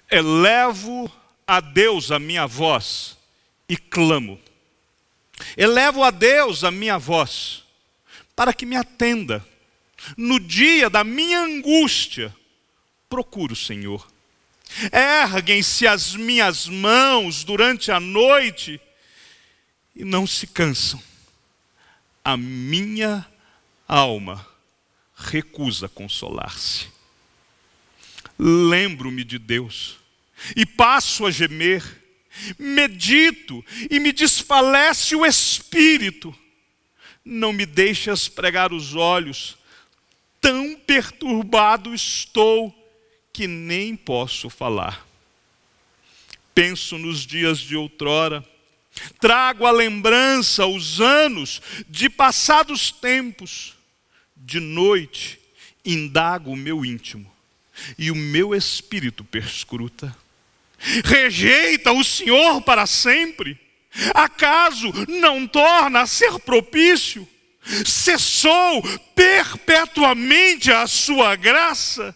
Elevo a Deus a minha voz e clamo. Elevo a Deus a minha voz para que me atenda. No dia da minha angústia, procuro o Senhor. Erguem-se as minhas mãos durante a noite e não se cansam. A minha alma recusa consolar-se. Lembro-me de Deus e passo a gemer. Medito e me desfalece o espírito. Não me deixas pregar os olhos. Tão perturbado estou que nem posso falar. Penso nos dias de outrora. Trago à lembrança os anos de passados tempos. De noite indago o meu íntimo e o meu espírito perscruta. Rejeita o Senhor para sempre? Acaso não torna a ser propício? Cessou perpetuamente a sua graça?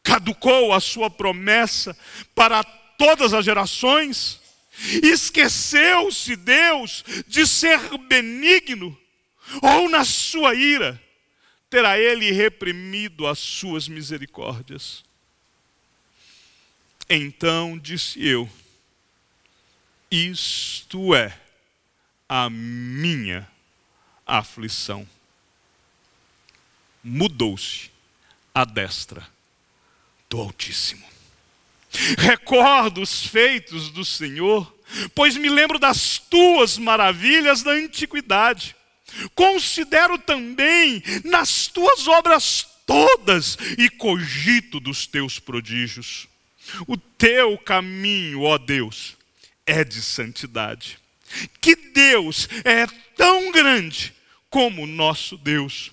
Caducou a sua promessa para todas as gerações? Esqueceu-se Deus de ser benigno? Ou na sua ira terá ele reprimido as suas misericórdias? Então disse eu: isto é a minha aflição. Mudou-se a destra do Altíssimo. Recordo os feitos do Senhor, pois me lembro das tuas maravilhas da antiguidade. Considero também nas tuas obras todas e cogito dos teus prodígios. O teu caminho, ó Deus, é de santidade. Que Deus é tão grande como o nosso Deus.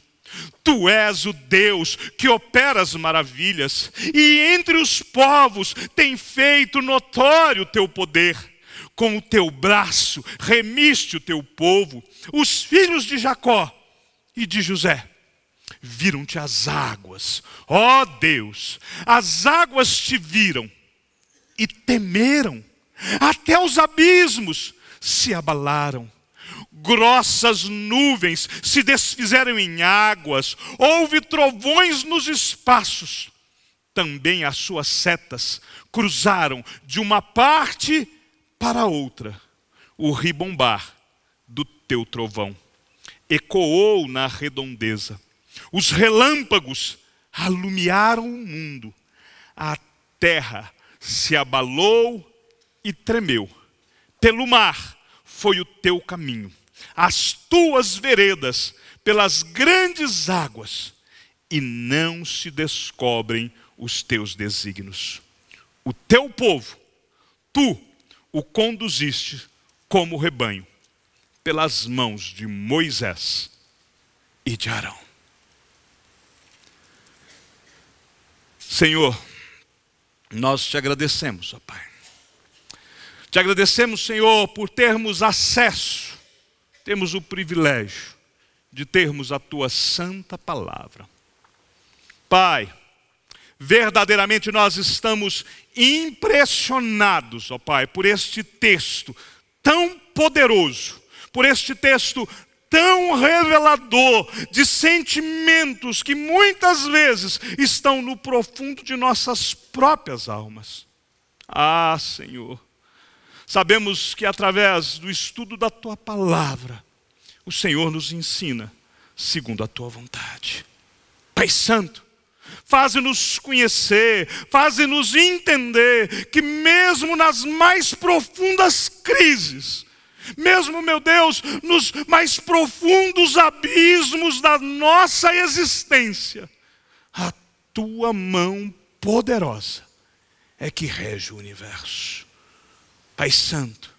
Tu és o Deus que opera as maravilhas, e entre os povos tem feito notório o teu poder. Com o teu braço remiste o teu povo. Os filhos de Jacó e de José viram-te as águas, ó Deus, as águas te viram e temeram, até os abismos se abalaram. Grossas nuvens se desfizeram em águas, houve trovões nos espaços. Também as suas setas cruzaram de uma parte para outra. O ribombar do teu trovão ecoou na redondeza. Os relâmpagos alumiaram o mundo. A terra se abalou e tremeu. Pelo mar foi o teu caminho, as tuas veredas pelas grandes águas, e não se descobrem os teus desígnios. O teu povo, tu o conduziste como rebanho, pelas mãos de Moisés e de Arão. Senhor, nós te agradecemos, ó Pai. Te agradecemos, Senhor, por termos acesso, temos o privilégio de termos a tua santa palavra. Pai, verdadeiramente nós estamos impressionados, ó Pai, por este texto tão poderoso, por este texto tão revelador de sentimentos que muitas vezes estão no profundo de nossas próprias almas. Ah, Senhor, sabemos que através do estudo da tua palavra, o Senhor nos ensina segundo a tua vontade. Pai Santo, faze-nos conhecer, faze-nos entender que mesmo nas mais profundas crises, mesmo, meu Deus, nos mais profundos abismos da nossa existência, a tua mão poderosa é que rege o universo. Pai Santo,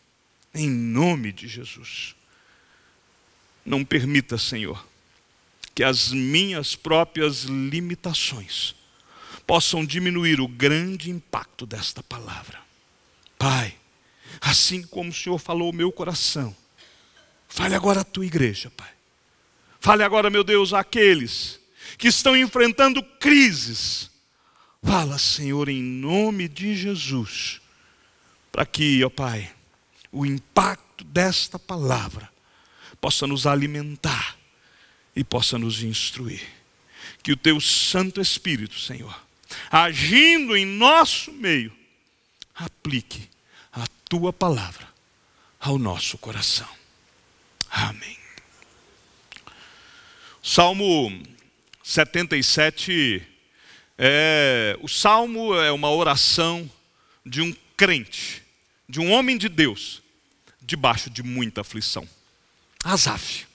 em nome de Jesus, não permita, Senhor, que as minhas próprias limitações possam diminuir o grande impacto desta palavra. Pai, assim como o Senhor falou ao meu coração, fale agora à tua igreja, Pai. Fale agora, meu Deus, àqueles que estão enfrentando crises. Fala, Senhor, em nome de Jesus, para que, ó Pai, o impacto desta palavra possa nos alimentar e possa nos instruir. Que o Teu Santo Espírito, Senhor, agindo em nosso meio, aplique a Tua palavra ao nosso coração. Amém. Salmo 77 o salmo é uma oração de um crente, de um homem de Deus, debaixo de muita aflição. Asaf.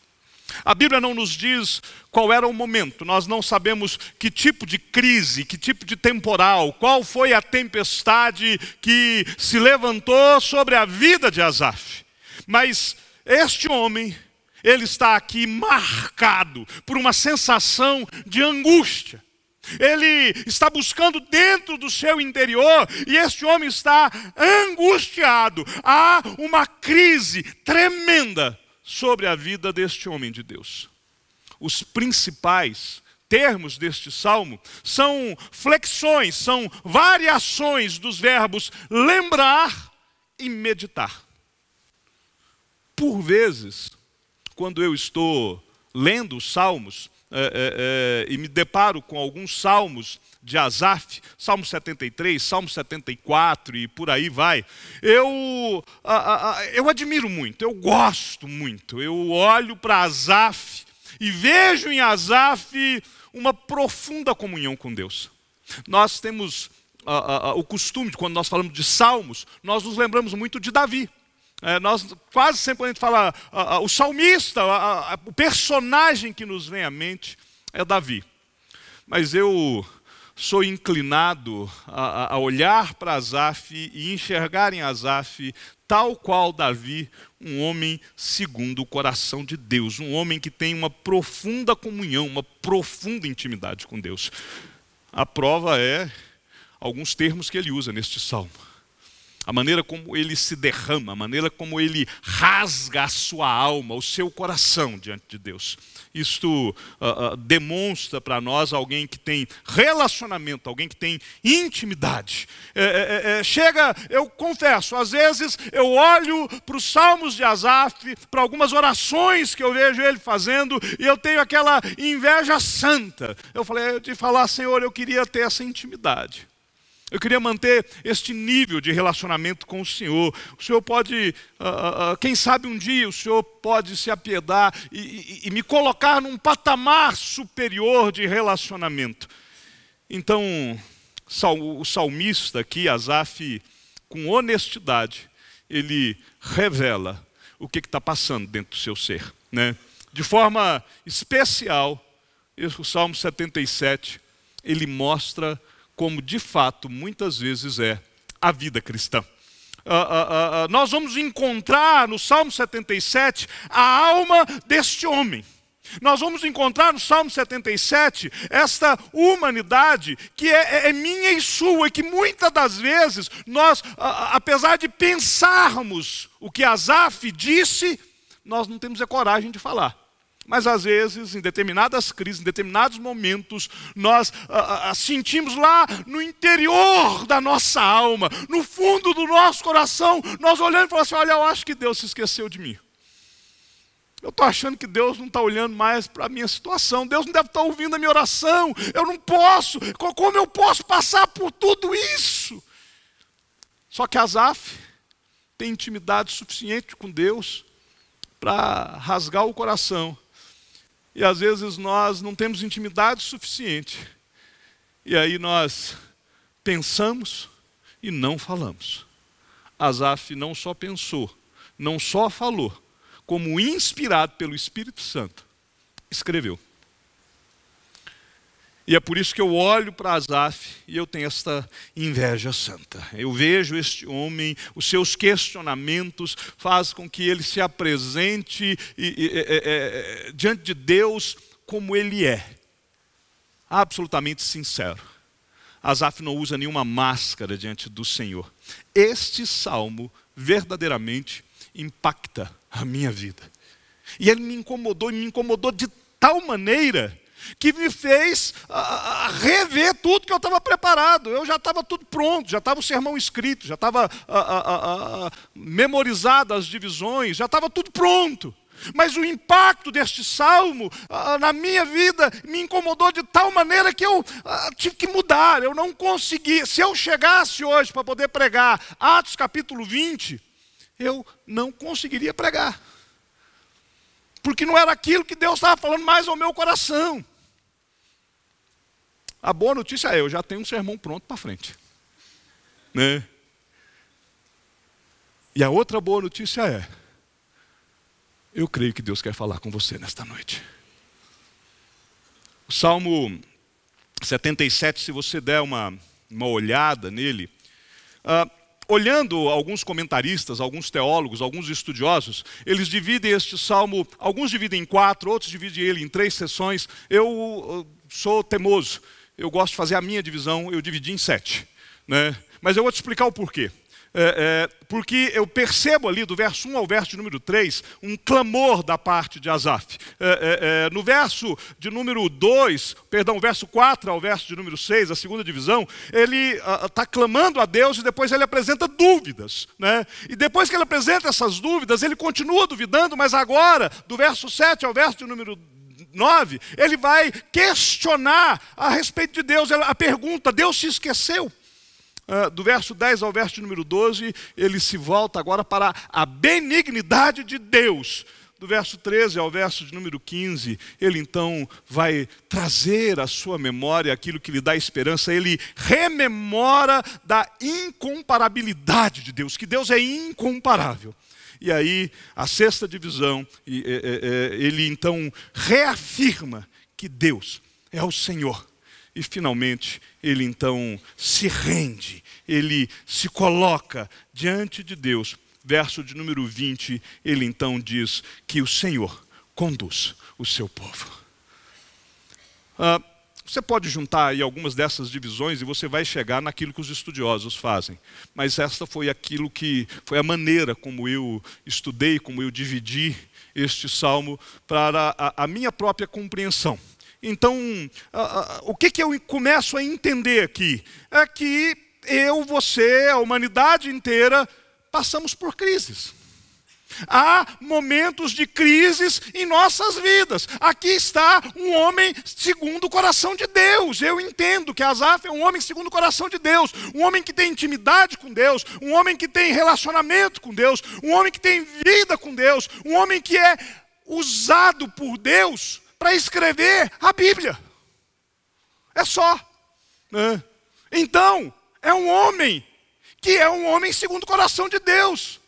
A Bíblia não nos diz qual era o momento, nós não sabemos que tipo de crise, que tipo de temporal, qual foi a tempestade que se levantou sobre a vida de Asaf. Mas este homem, ele está aqui marcado por uma sensação de angústia. Ele está buscando dentro do seu interior e este homem está angustiado. Há uma crise tremenda sobre a vida deste homem de Deus. Os principais termos deste salmo são flexões, são variações dos verbos lembrar e meditar. Por vezes, quando eu estou lendo os salmos, e me deparo com alguns salmos de Asaf, Salmo 73, Salmo 74 e por aí vai, eu admiro muito, eu gosto muito. Eu olho para Asaf e vejo em Asaf uma profunda comunhão com Deus. Nós temos o costume, quando nós falamos de salmos, nós nos lembramos muito de Davi. Nós quase sempre, quando a gente fala o salmista, o personagem que nos vem à mente é Davi. Mas eu sou inclinado a olhar para Asaf e enxergar em Asaf, tal qual Davi, um homem segundo o coração de Deus, um homem que tem uma profunda comunhão, uma profunda intimidade com Deus. A prova é alguns termos que ele usa neste salmo. A maneira como ele se derrama, a maneira como ele rasga a sua alma, o seu coração diante de Deus. Isto demonstra para nós alguém que tem relacionamento, alguém que tem intimidade. Eu confesso, às vezes eu olho para os salmos de Asaf, para algumas orações que eu vejo ele fazendo, e eu tenho aquela inveja santa. Eu falei de falar, Senhor, eu queria ter essa intimidade. Eu queria manter este nível de relacionamento com o Senhor. O Senhor pode, quem sabe um dia, o Senhor pode se apiedar e me colocar num patamar superior de relacionamento. Então, o salmista aqui, Asaf, com honestidade, ele revela o que está passando dentro do seu ser, né? De forma especial, o Salmo 77, ele mostra como de fato muitas vezes é a vida cristã. Nós vamos encontrar no Salmo 77 a alma deste homem. Nós vamos encontrar no Salmo 77 esta humanidade que é minha e sua, e que muitas das vezes nós, apesar de pensarmos o que Asaf disse, nós não temos a coragem de falar. Mas às vezes, em determinadas crises, em determinados momentos, nós sentimos lá no interior da nossa alma, no fundo do nosso coração, nós olhando e falamos assim, olha, eu acho que Deus se esqueceu de mim. Eu estou achando que Deus não está olhando mais para a minha situação, Deus não deve estar ouvindo a minha oração, eu não posso, como eu posso passar por tudo isso? Só que Asaf tem intimidade suficiente com Deus para rasgar o coração. E às vezes nós não temos intimidade suficiente. E aí nós pensamos e não falamos. Asaf não só pensou, não só falou, como inspirado pelo Espírito Santo, escreveu. E é por isso que eu olho para Asaf e eu tenho esta inveja santa. Eu vejo este homem, os seus questionamentos fazem com que ele se apresente diante de Deus como ele é. Absolutamente sincero. Asaf não usa nenhuma máscara diante do Senhor. Este salmo verdadeiramente impacta a minha vida. E ele me incomodou de tal maneira que me fez ver tudo que eu estava preparado. Eu já estava tudo pronto, já estava o sermão escrito, já estava memorizado as divisões, já estava tudo pronto. Mas o impacto deste salmo na minha vida me incomodou de tal maneira que eu tive que mudar. Eu não consegui. Se eu chegasse hoje para poder pregar Atos capítulo 20, eu não conseguiria pregar. Porque não era aquilo que Deus estava falando mais ao meu coração. A boa notícia é, eu já tenho um sermão pronto para frente. Né? E a outra boa notícia é, eu creio que Deus quer falar com você nesta noite. O Salmo 77, se você der uma olhada nele, olhando alguns comentaristas, alguns teólogos, alguns estudiosos, eles dividem este salmo, alguns dividem em 4, outros dividem ele em 3 seções. Eu sou teimoso, eu gosto de fazer a minha divisão, eu dividi em 7. Né? Mas eu vou te explicar o porquê. Porque eu percebo ali, do verso 1 ao verso de número 3, um clamor da parte de Asaf. No verso de número 2, perdão, verso 4 ao verso de número 6, a segunda divisão, ele está clamando a Deus e depois ele apresenta dúvidas. Né? E depois que ele apresenta essas dúvidas, ele continua duvidando, mas agora, do verso 7 ao verso de número 9, ele vai questionar a respeito de Deus. A pergunta, Deus se esqueceu? Do verso 10 ao verso de número 12, ele se volta agora para a benignidade de Deus. Do verso 13 ao verso de número 15, ele então vai trazer à sua memória aquilo que lhe dá esperança. Ele rememora da incomparabilidade de Deus, que Deus é incomparável. E aí, a sexta divisão, ele então reafirma que Deus é o Senhor. E finalmente, ele então se rende, ele se coloca diante de Deus. Verso de número 20, ele então diz que o Senhor conduz o seu povo. Você pode juntar aí algumas dessas divisões e você vai chegar naquilo que os estudiosos fazem. Mas esta foi aquilo que foi a maneira como eu estudei, como eu dividi este salmo para a minha própria compreensão. Então, o que eu começo a entender aqui? É que eu, você, a humanidade inteira, passamos por crises. Há momentos de crises em nossas vidas. Aqui está um homem segundo o coração de Deus. Eu entendo que Asaf é um homem segundo o coração de Deus. Um homem que tem intimidade com Deus. Um homem que tem relacionamento com Deus. Um homem que tem vida com Deus. Um homem que é usado por Deus para escrever a Bíblia. É só. Então, é um homem que é um homem segundo o coração de Deus.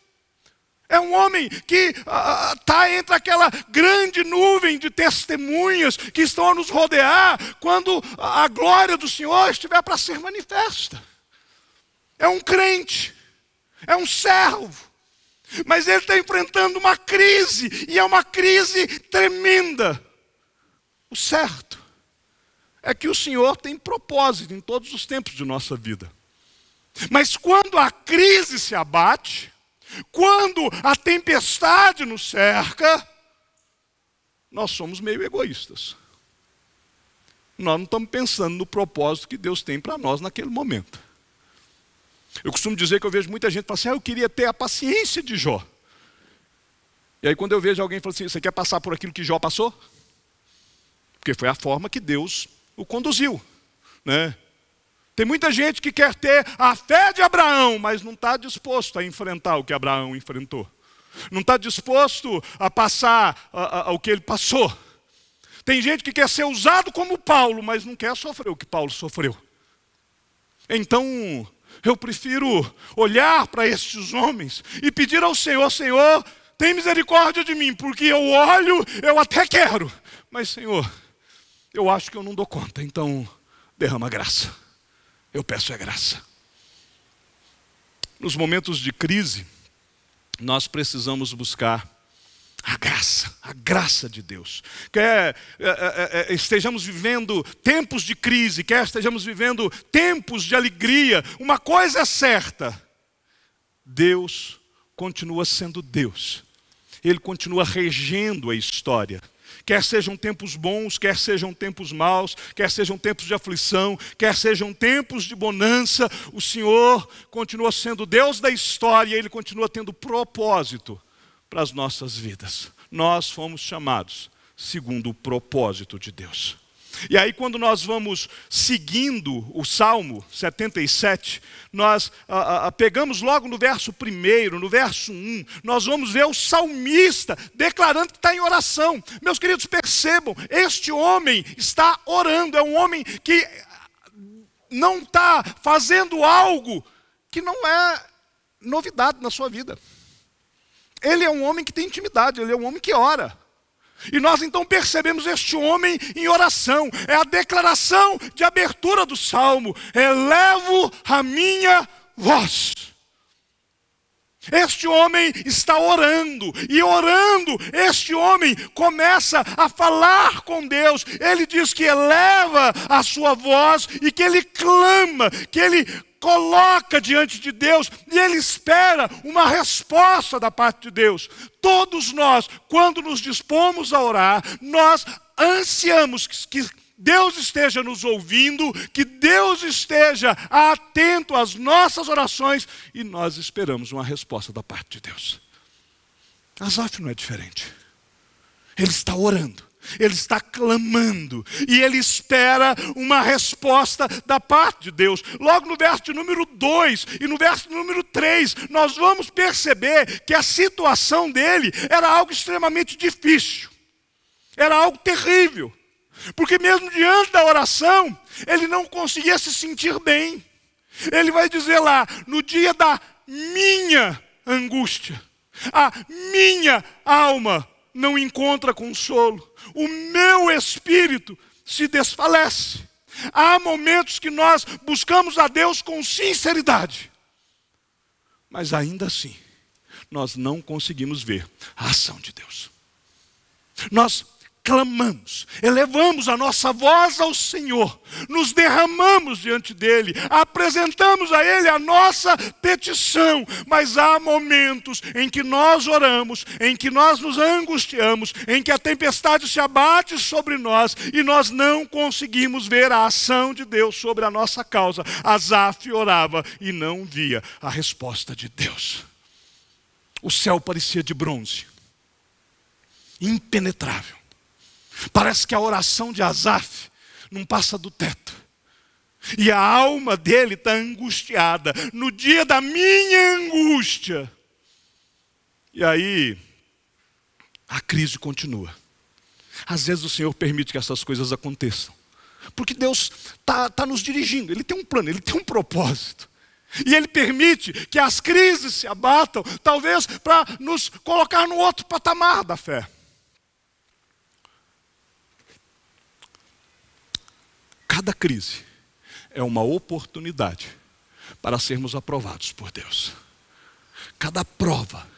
É um homem que está entre aquela grande nuvem de testemunhas que estão a nos rodear quando a glória do Senhor estiver para ser manifesta. É um crente, é um servo, mas ele está enfrentando uma crise, e é uma crise tremenda. O certo é que o Senhor tem propósito em todos os tempos de nossa vida. Mas quando a crise se abate, quando a tempestade nos cerca, nós somos meio egoístas. Nós não estamos pensando no propósito que Deus tem para nós naquele momento. Eu costumo dizer que eu vejo muita gente falar assim, eu queria ter a paciência de Jó. E aí quando eu vejo alguém falando assim, você quer passar por aquilo que Jó passou? Porque foi a forma que Deus o conduziu, né? Tem muita gente que quer ter a fé de Abraão, mas não está disposto a enfrentar o que Abraão enfrentou. Não está disposto a passar o que ele passou. Tem gente que quer ser usado como Paulo, mas não quer sofrer o que Paulo sofreu. Então, eu prefiro olhar para estes homens e pedir ao Senhor, Senhor, tem misericórdia de mim, porque eu olho, eu até quero. Mas, Senhor, eu acho que eu não dou conta, então derrama graça. Eu peço a graça. Nos momentos de crise, nós precisamos buscar a graça de Deus. Quer estejamos vivendo tempos de crise, quer estejamos vivendo tempos de alegria, uma coisa é certa, Deus continua sendo Deus. Ele continua regendo a história. Quer sejam tempos bons, quer sejam tempos maus, quer sejam tempos de aflição, quer sejam tempos de bonança, o Senhor continua sendo Deus da história e Ele continua tendo propósito para as nossas vidas. Nós fomos chamados segundo o propósito de Deus. E aí quando nós vamos seguindo o Salmo 77, nós pegamos logo no verso 1, no verso 1, nós vamos ver o salmista declarando que está em oração. Meus queridos, percebam, este homem está orando, é um homem que não está fazendo algo que não é novidade na sua vida. Ele é um homem que tem intimidade, ele é um homem que ora. E nós então percebemos este homem em oração. É a declaração de abertura do Salmo. Elevo a minha voz. Este homem está orando. E orando, este homem começa a falar com Deus. Ele diz que eleva a sua voz e que ele clama, que ele coloca diante de Deus e ele espera uma resposta da parte de Deus. Todos nós, quando nos dispomos a orar, nós ansiamos que Deus esteja nos ouvindo, que Deus esteja atento às nossas orações e nós esperamos uma resposta da parte de Deus. Asaf não é diferente. Ele está orando. Ele está clamando e ele espera uma resposta da parte de Deus. Logo no verso de número 2 e no verso de número 3, nós vamos perceber que a situação dele era algo extremamente difícil. Era algo terrível. Porque mesmo diante da oração, ele não conseguia se sentir bem. Ele vai dizer lá, no dia da minha angústia, a minha alma não encontra consolo. O meu espírito se desfalece. Há momentos que nós buscamos a Deus com sinceridade. Mas ainda assim, nós não conseguimos ver a ação de Deus. Nós clamamos, elevamos a nossa voz ao Senhor, nos derramamos diante dEle, apresentamos a Ele a nossa petição, mas há momentos em que nós oramos, em que nós nos angustiamos, em que a tempestade se abate sobre nós e nós não conseguimos ver a ação de Deus sobre a nossa causa. Asaf orava e não via a resposta de Deus. O céu parecia de bronze, impenetrável. Parece que a oração de Asaf não passa do teto. E a alma dele está angustiada. No dia da minha angústia. E aí, a crise continua. Às vezes o Senhor permite que essas coisas aconteçam. Porque Deus está nos dirigindo. Ele tem um plano, Ele tem um propósito. E Ele permite que as crises se abatam, talvez para nos colocar no outro patamar da fé. Cada crise é uma oportunidade para sermos aprovados por Deus. Cada prova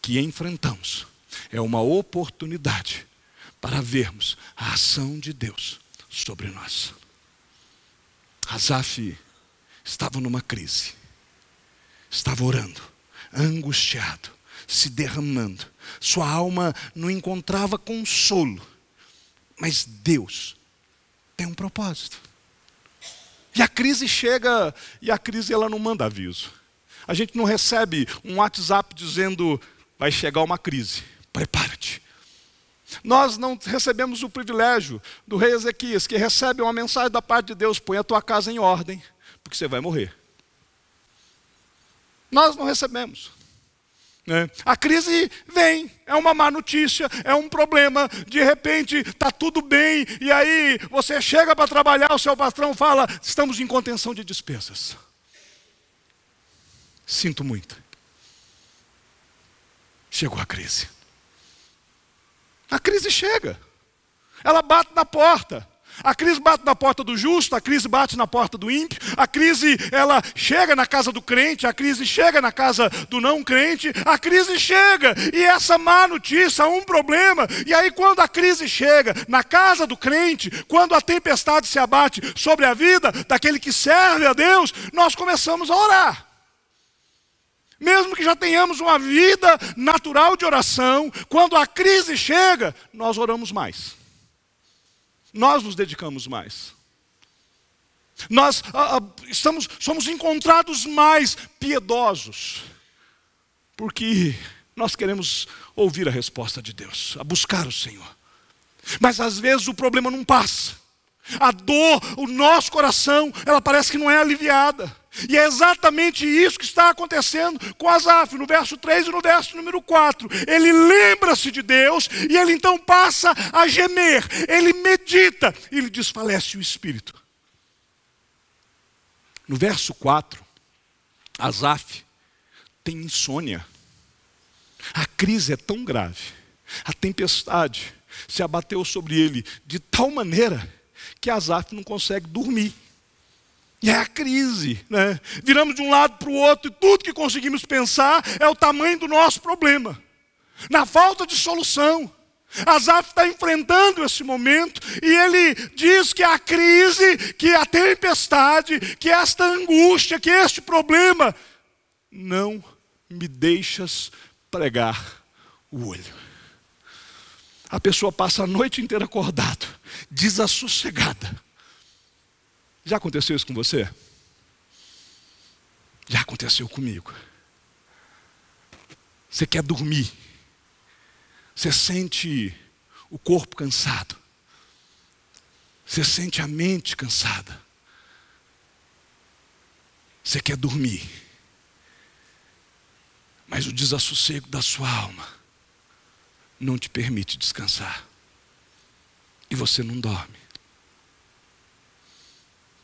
que enfrentamos é uma oportunidade para vermos a ação de Deus sobre nós. Asaf estava numa crise, estava orando, angustiado, se derramando. Sua alma não encontrava consolo, mas Deus tem um propósito. E a crise chega, e a crise ela não manda aviso. A gente não recebe um WhatsApp dizendo, vai chegar uma crise, prepara-te. Nós não recebemos o privilégio do rei Ezequias, que recebe uma mensagem da parte de Deus, põe a tua casa em ordem, porque você vai morrer. Nós não recebemos. A crise vem, é uma má notícia, é um problema, de repente está tudo bem, e aí você chega para trabalhar, o seu patrão fala, estamos em contenção de despesas. Sinto muito. Chegou a crise. A crise chega, ela bate na porta. A crise bate na porta do justo, a crise bate na porta do ímpio, a crise ela chega na casa do crente, a crise chega na casa do não crente, a crise chega, e essa má notícia, um problema, e aí quando a crise chega na casa do crente, quando a tempestade se abate sobre a vida daquele que serve a Deus, nós começamos a orar. Mesmo que já tenhamos uma vida natural de oração, quando a crise chega, nós oramos mais. Nós nos dedicamos mais. Nós somos encontrados mais piedosos, porque nós queremos ouvir a resposta de Deus, a buscar o Senhor. Mas às vezes o problema não passa. A dor, o nosso coração, ela parece que não é aliviada. E é exatamente isso que está acontecendo com Asaf, no verso 3 e no verso número 4. Ele lembra-se de Deus e ele então passa a gemer. Ele medita e lhe desfalece o espírito. No verso 4, Asaf tem insônia. A crise é tão grave, a tempestade se abateu sobre ele de tal maneira que Asaf não consegue dormir. E é a crise, né? Viramos de um lado para o outro e tudo que conseguimos pensar é o tamanho do nosso problema. Na falta de solução, Asaf está enfrentando esse momento e ele diz que a crise, que a tempestade, que esta angústia, que este problema, não me deixas pregar o olho. A pessoa passa a noite inteira acordada, desassossegada. Já aconteceu isso com você? Já aconteceu comigo. Você quer dormir. Você sente o corpo cansado. Você sente a mente cansada. Você quer dormir. Mas o desassossego da sua alma não te permite descansar. E você não dorme.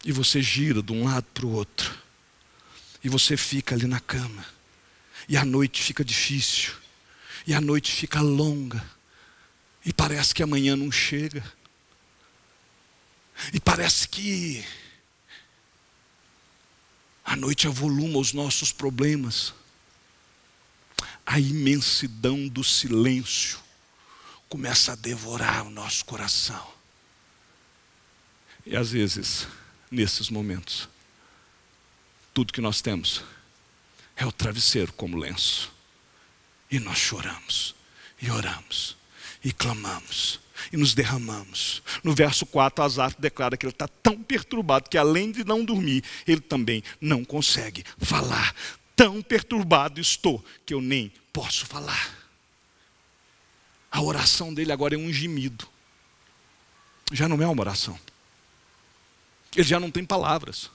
E você gira de um lado para o outro. E você fica ali na cama. E a noite fica difícil. E a noite fica longa. E parece que amanhã não chega. E parece que a noite avoluma os nossos problemas. A imensidão do silêncio começa a devorar o nosso coração. E às vezes, nesses momentos, tudo que nós temos é o travesseiro como lenço. E nós choramos, e oramos, e clamamos, e nos derramamos. No verso 4, Asaf declara que ele está tão perturbado que além de não dormir, ele também não consegue falar. Tão perturbado estou que eu nem posso falar. A oração dele agora é um gemido. Já não é uma oração. Ele já não tem palavras.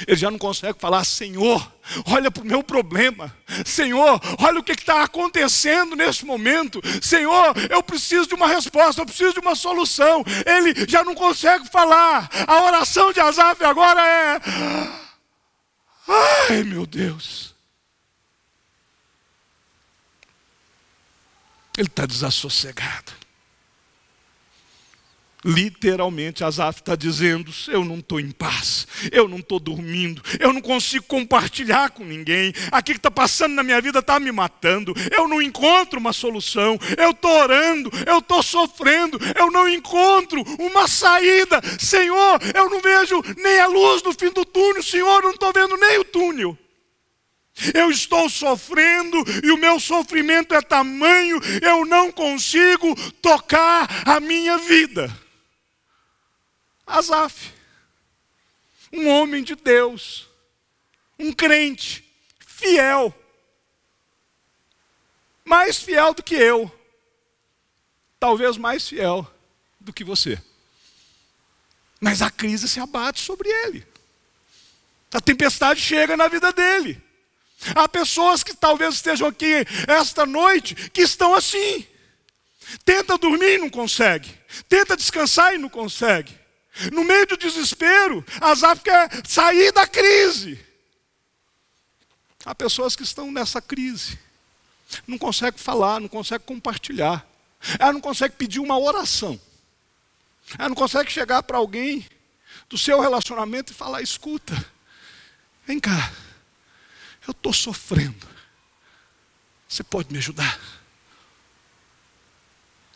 Ele já não consegue falar: Senhor, olha para o meu problema. Senhor, olha o que está acontecendo neste momento. Senhor, eu preciso de uma resposta, eu preciso de uma solução. Ele já não consegue falar. A oração de Asaf agora é: ai, meu Deus. Ele está desassossegado. Literalmente, Asaf está dizendo: eu não estou em paz, eu não estou dormindo, eu não consigo compartilhar com ninguém, aquilo que está passando na minha vida está me matando, eu não encontro uma solução, eu estou orando, eu estou sofrendo, eu não encontro uma saída. Senhor, eu não vejo nem a luz no fim do túnel, Senhor, eu não estou vendo nem o túnel. Eu estou sofrendo e o meu sofrimento é tamanho, eu não consigo tocar a minha vida. Asaf, um homem de Deus, um crente, fiel, mais fiel do que eu, talvez mais fiel do que você. Mas a crise se abate sobre ele, a tempestade chega na vida dele. Há pessoas que talvez estejam aqui esta noite que estão assim. Tenta dormir e não consegue, tenta descansar e não consegue. No meio do desespero, Asaf quer sair da crise. Há pessoas que estão nessa crise, não conseguem falar, não conseguem compartilhar. Ela não consegue pedir uma oração. Ela não consegue chegar para alguém do seu relacionamento e falar: escuta, vem cá, eu estou sofrendo, você pode me ajudar?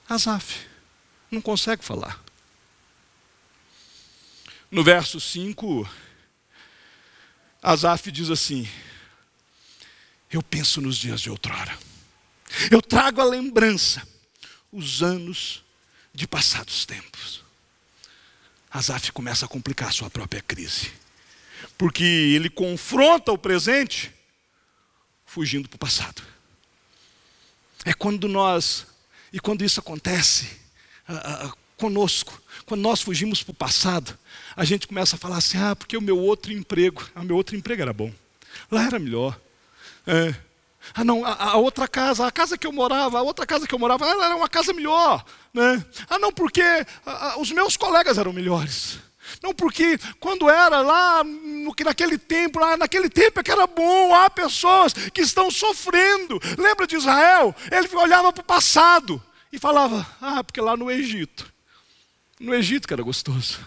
Asaf não consegue falar. No verso 5, Asaf diz assim: eu penso nos dias de outrora. Eu trago à lembrança os anos de passados tempos. Asaf começa a complicar a sua própria crise, porque ele confronta o presente fugindo para o passado. É quando quando isso acontece conosco, quando nós fugimos para o passado, a gente começa a falar assim, porque o meu outro emprego era bom, lá era melhor. Não, a outra casa, a casa que eu morava, ela era uma casa melhor, né? Não, porque os meus colegas eram melhores. Não, porque quando era lá, naquele tempo é que era bom. Há pessoas que estão sofrendo. Lembra de Israel? Ele olhava para o passado e falava, porque lá no Egito que era gostoso.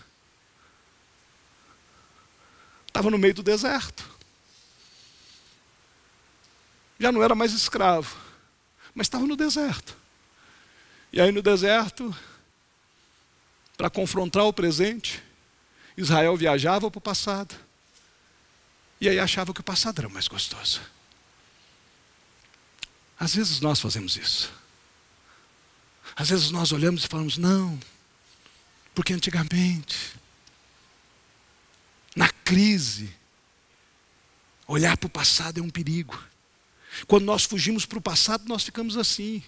Estava no meio do deserto. Já não era mais escravo, mas estava no deserto. E aí no deserto, para confrontar o presente, Israel viajava para o passado. E aí achava que o passado era mais gostoso. Às vezes nós fazemos isso. Às vezes nós olhamos e falamos, não, porque antigamente, na crise, olhar para o passado é um perigo. Quando nós fugimos para o passado, nós ficamos assim.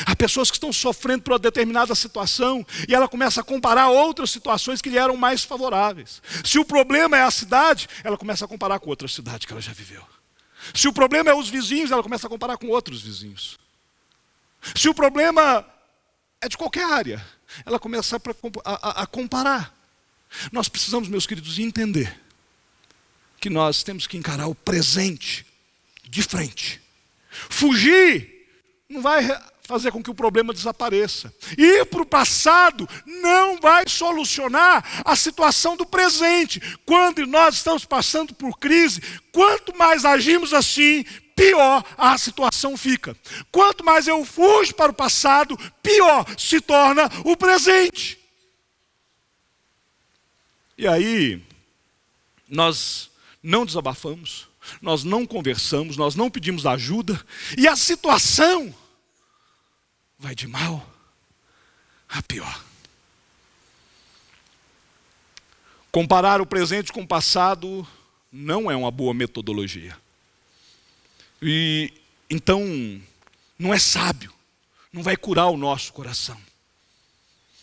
Há pessoas que estão sofrendo por uma determinada situação e ela começa a comparar outras situações que lhe eram mais favoráveis. Se o problema é a cidade, ela começa a comparar com outra cidade que ela já viveu. Se o problema é os vizinhos, ela começa a comparar com outros vizinhos. Se o problema é de qualquer área, ela começa a comparar. Nós precisamos, meus queridos, entender que nós temos que encarar o presente de frente. Fugir não vai fazer com que o problema desapareça. Ir para o passado não vai solucionar a situação do presente. Quando nós estamos passando por crise, quanto mais agimos assim, pior a situação fica. Quanto mais eu fujo para o passado, pior se torna o presente. E aí, nós não desabafamos, nós não conversamos, nós não pedimos ajuda, e a situação vai de mal a pior. Comparar o presente com o passado não é uma boa metodologia. E então não é sábio, não vai curar o nosso coração.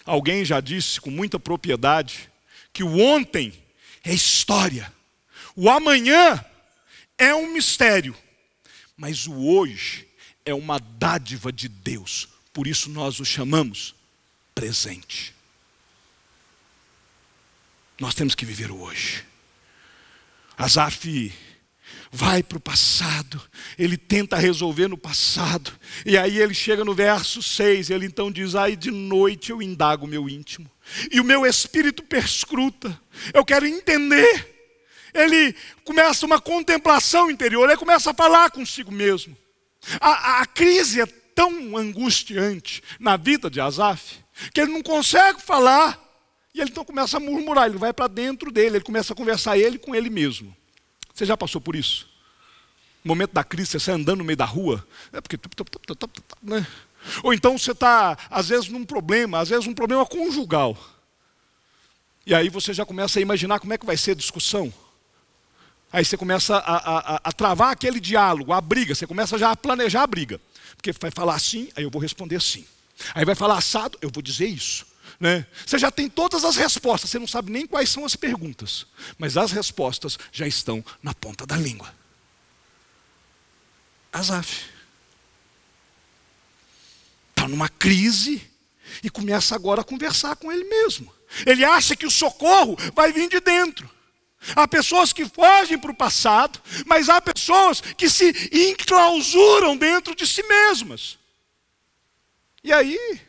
Alguém já disse com muita propriedade que o ontem é história, o amanhã é um mistério, mas o hoje é uma dádiva de Deus. Por isso nós o chamamos presente. Nós temos que viver o hoje. Asaf vai para o passado, ele tenta resolver no passado, e aí ele chega no verso 6, ele então diz, de noite eu indago o meu íntimo, e o meu espírito perscruta, eu quero entender. Ele começa uma contemplação interior, ele começa a falar consigo mesmo. A crise é tão angustiante na vida de Asaf, que ele não consegue falar, e ele então começa a murmurar, ele vai para dentro dele, ele começa a conversar com ele mesmo. Você já passou por isso? No momento da crise, você sai andando no meio da rua, né? Ou então você está, às vezes, num problema, um problema conjugal. E aí você já começa a imaginar como é que vai ser a discussão. Aí você começa a travar aquele diálogo, a briga, você começa já a planejar a briga. Porque vai falar assim, aí eu vou responder assim. Aí vai falar assado, eu vou dizer isso. Né? Você já tem todas as respostas, você não sabe nem quais são as perguntas, mas as respostas já estão na ponta da língua. Asaf está numa crise e começa agora a conversar com ele mesmo. Ele acha que o socorro vai vir de dentro. Há pessoas que fogem para o passado, mas há pessoas que se enclausuram dentro de si mesmas. E aí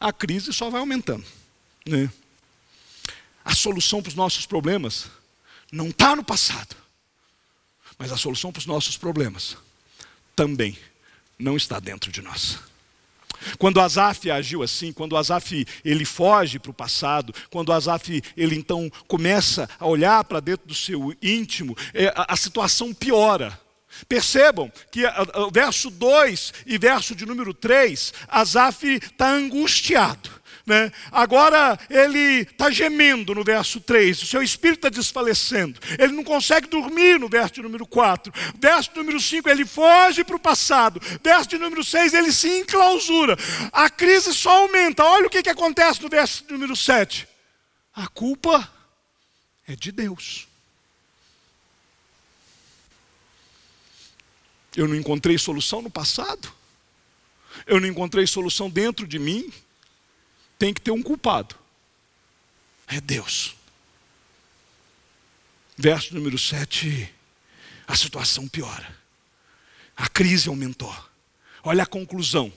a crise só vai aumentando, né? A solução para os nossos problemas não está no passado, mas a solução para os nossos problemas também não está dentro de nós. Quando Asaf agiu assim, quando Asaf ele foge para o passado, quando Asaf ele então começa a olhar para dentro do seu íntimo, a situação piora. Percebam que o verso 2 e verso de número 3, Asaf está angustiado, né? Agora ele está gemendo no verso 3, o seu espírito está desfalecendo, ele não consegue dormir no verso de número 4, verso de número 5 ele foge para o passado, verso de número 6 ele se enclausura, a crise só aumenta. Olha o que acontece no verso de número 7, a culpa é de Deus. Eu não encontrei solução no passado, eu não encontrei solução dentro de mim, tem que ter um culpado, é Deus. Verso número 7, a situação piora, a crise aumentou. Olha a conclusão: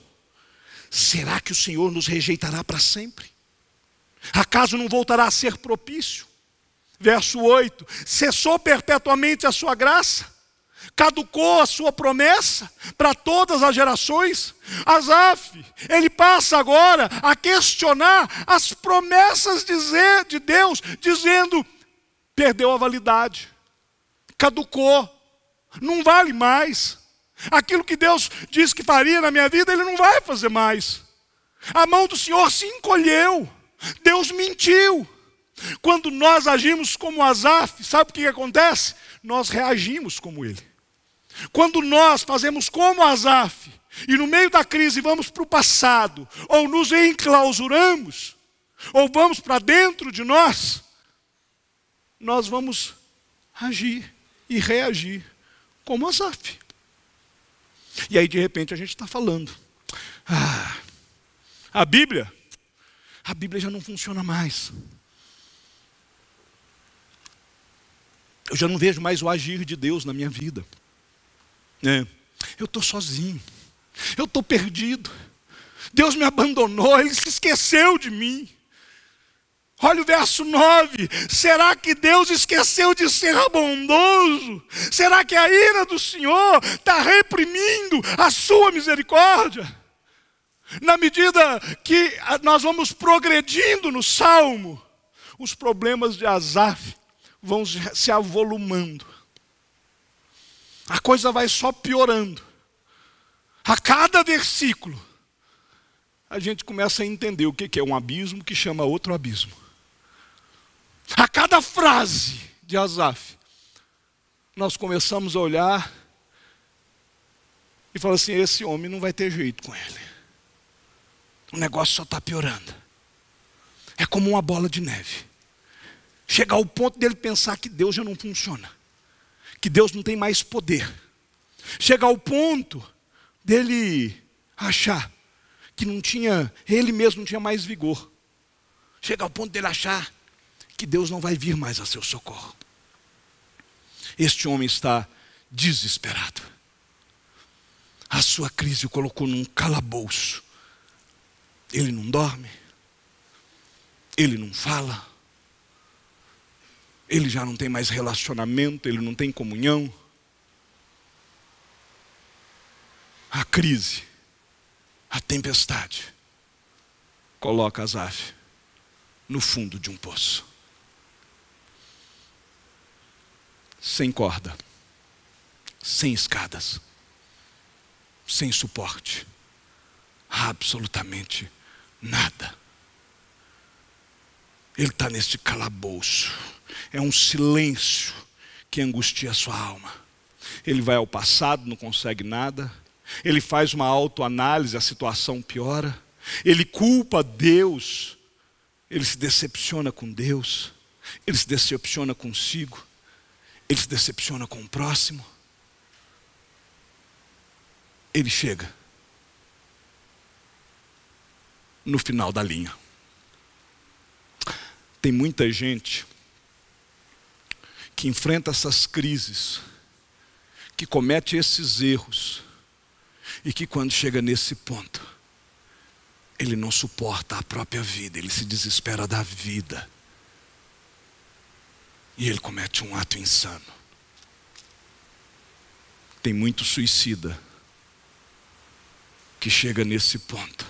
será que o Senhor nos rejeitará para sempre? Acaso não voltará a ser propício? Verso 8, cessou perpetuamente a sua graça? Caducou a sua promessa para todas as gerações? Asaf, ele passa agora a questionar as promessas de Deus, dizendo, perdeu a validade, caducou, não vale mais. Aquilo que Deus disse que faria na minha vida, Ele não vai fazer mais. A mão do Senhor se encolheu, Deus mentiu. Quando nós agimos como Asaf, sabe o que acontece? Nós reagimos como ele. Quando nós fazemos como Asaf, e no meio da crise vamos para o passado, ou nos enclausuramos, ou vamos para dentro de nós, nós vamos agir e reagir como Asaf. E aí de repente a gente está falando, a Bíblia já não funciona mais. Eu já não vejo mais o agir de Deus na minha vida. Eu estou sozinho, eu estou perdido, Deus me abandonou, Ele se esqueceu de mim. Olha o verso 9, será que Deus esqueceu de ser bondoso? Será que a ira do Senhor está reprimindo a sua misericórdia? Na medida que nós vamos progredindo no Salmo, os problemas de Asaf vão se avolumando. A coisa vai só piorando. A cada versículo, a gente começa a entender o que é um abismo que chama outro abismo. A cada frase de Asaf, nós começamos a olhar e falar assim, esse homem não vai ter jeito com ele. O negócio só está piorando. É como uma bola de neve. Chegar ao ponto dele pensar que Deus já não funciona, que Deus não tem mais poder. Chega ao ponto dele achar que ele mesmo não tinha mais vigor. Chega ao ponto dele achar que Deus não vai vir mais a seu socorro. Este homem está desesperado. A sua crise o colocou num calabouço. Ele não dorme, ele não fala, ele já não tem mais relacionamento, ele não tem comunhão. A crise, a tempestade, coloca Asaf no fundo de um poço. Sem corda, sem escadas, sem suporte, absolutamente nada. Ele está neste calabouço. É um silêncio que angustia a sua alma. Ele vai ao passado, não consegue nada. Ele faz uma autoanálise, a situação piora. Ele culpa Deus. Ele se decepciona com Deus. Ele se decepciona consigo. Ele se decepciona com o próximo. Ele chega no final da linha. Tem muita gente que enfrenta essas crises, que comete esses erros, e que quando chega nesse ponto, ele não suporta a própria vida, ele se desespera da vida, e ele comete um ato insano. Tem muito suicida que chega nesse ponto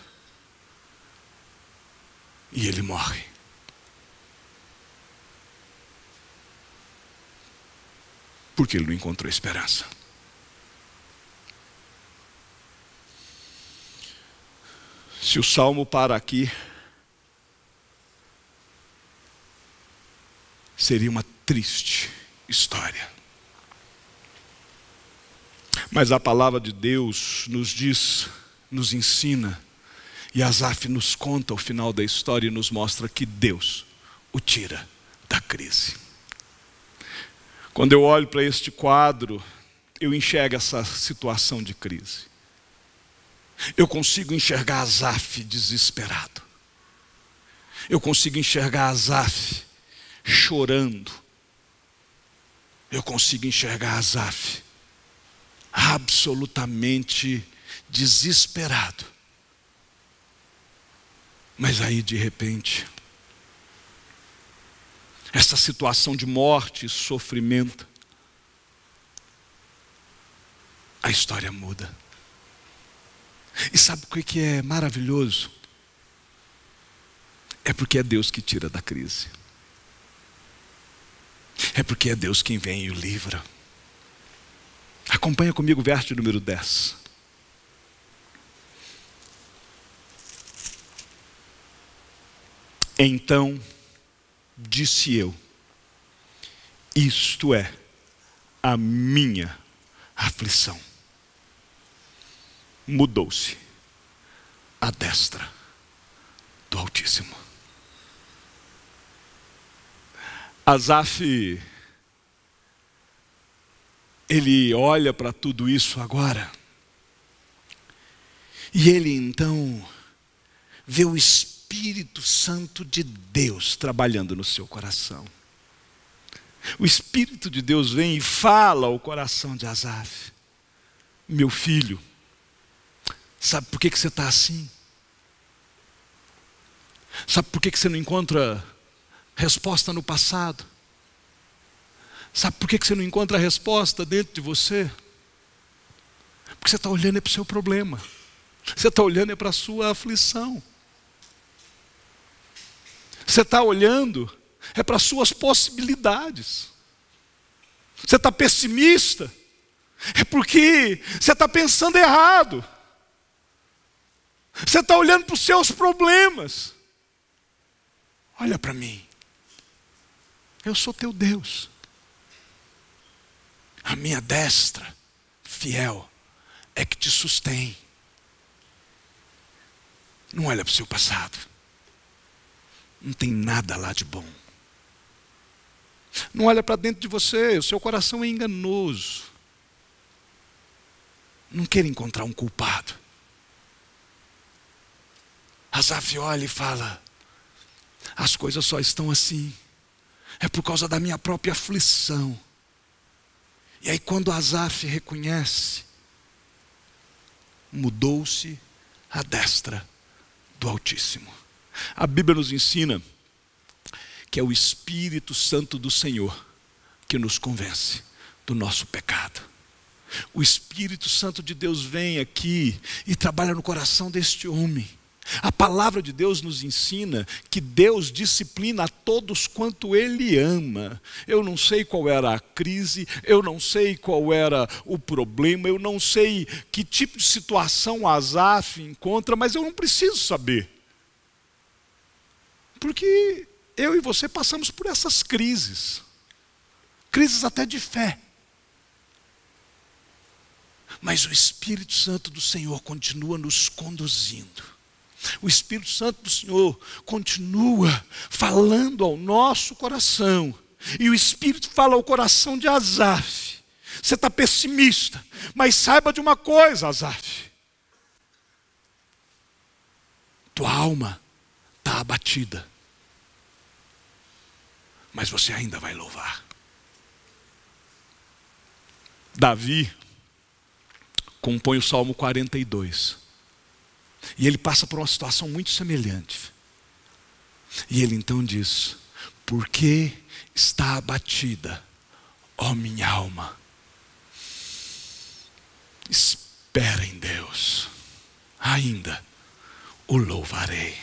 e ele morre. Porque ele não encontrou esperança. Se o salmo para aqui, seria uma triste história. Mas a palavra de Deus nos diz, nos ensina, e Asaf nos conta o final da história e nos mostra que Deus o tira da crise. Quando eu olho para este quadro, eu enxergo essa situação de crise. Eu consigo enxergar Asaf desesperado. Eu consigo enxergar Asaf chorando. Eu consigo enxergar Asaf absolutamente desesperado. Mas aí, de repente, essa situação de morte e sofrimento, a história muda. E sabe o que é maravilhoso? É porque é Deus que tira da crise. É porque é Deus quem vem e o livra. Acompanha comigo o verso número 10. Então disse eu: isto é a minha aflição. Mudou-se a destra do Altíssimo. Asaf, ele olha para tudo isso agora, e ele então vê o Espírito Santo de Deus trabalhando no seu coração. O Espírito de Deus vem e fala ao coração de Asaf: meu filho, sabe por que você está assim? Sabe por que você não encontra resposta no passado? Sabe por que você não encontra a resposta dentro de você? Porque você está olhando para o seu problema. Você está olhando para a sua aflição. Você está olhando para as suas possibilidades. Você está pessimista. É porque você está pensando errado. Você está olhando para os seus problemas. Olha para mim. Eu sou teu Deus. A minha destra fiel é que te sustém. Não olha para o seu passado. Não tem nada lá de bom. Não olha para dentro de você. O seu coração é enganoso. Não quer encontrar um culpado. Asaf olha e fala: as coisas só estão assim é por causa da minha própria aflição. E aí quando Asaf reconhece, mudou-se a destra do Altíssimo. A Bíblia nos ensina que é o Espírito Santo do Senhor que nos convence do nosso pecado. O Espírito Santo de Deus vem aqui e trabalha no coração deste homem. A palavra de Deus nos ensina que Deus disciplina a todos quanto Ele ama. Eu não sei qual era a crise, eu não sei qual era o problema, eu não sei que tipo de situação Asaf encontra, mas eu não preciso saber. Porque eu e você passamos por essas crises. Crises até de fé. Mas o Espírito Santo do Senhor continua nos conduzindo. O Espírito Santo do Senhor continua falando ao nosso coração. E o Espírito fala ao coração de Asaf: você está pessimista, mas saiba de uma coisa, Asaf. Tua alma está abatida, mas você ainda vai louvar. Davi compõe o Salmo 42. E ele passa por uma situação muito semelhante. E ele então diz: por que está abatida, ó minha alma? Espera em Deus, ainda o louvarei.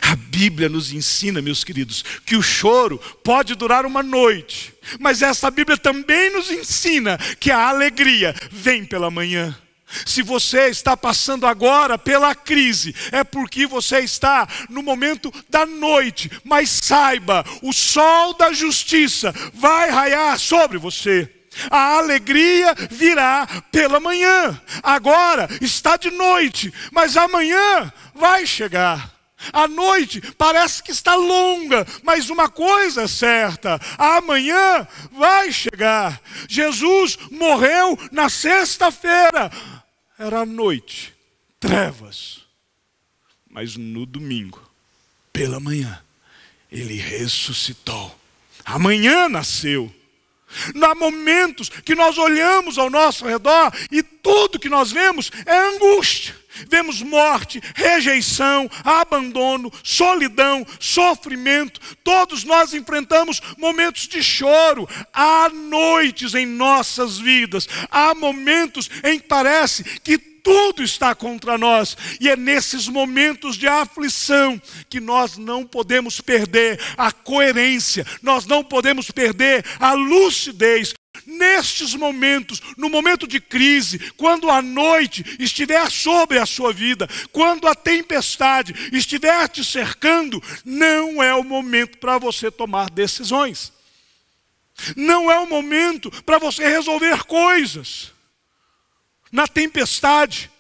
A Bíblia nos ensina, meus queridos, que o choro pode durar uma noite, mas essa Bíblia também nos ensina que a alegria vem pela manhã. Se você está passando agora pela crise, é porque você está no momento da noite. Mas saiba, o sol da justiça vai raiar sobre você. A alegria virá pela manhã. Agora está de noite, mas amanhã vai chegar. A noite parece que está longa, mas uma coisa é certa: amanhã vai chegar. Jesus morreu na sexta-feira. Era noite, trevas. Mas no domingo, pela manhã, ele ressuscitou. Amanhã nasceu. Há momentos que nós olhamos ao nosso redor e tudo que nós vemos é angústia. Vemos morte, rejeição, abandono, solidão, sofrimento. Todos nós enfrentamos momentos de choro. Há noites em nossas vidas, há momentos em que parece que tudo está contra nós. E é nesses momentos de aflição que nós não podemos perder a coerência, nós não podemos perder a lucidez. Nestes momentos, no momento de crise, quando a noite estiver sobre a sua vida, quando a tempestade estiver te cercando, não é o momento para você tomar decisões. Não é o momento para você resolver coisas. Na tempestade,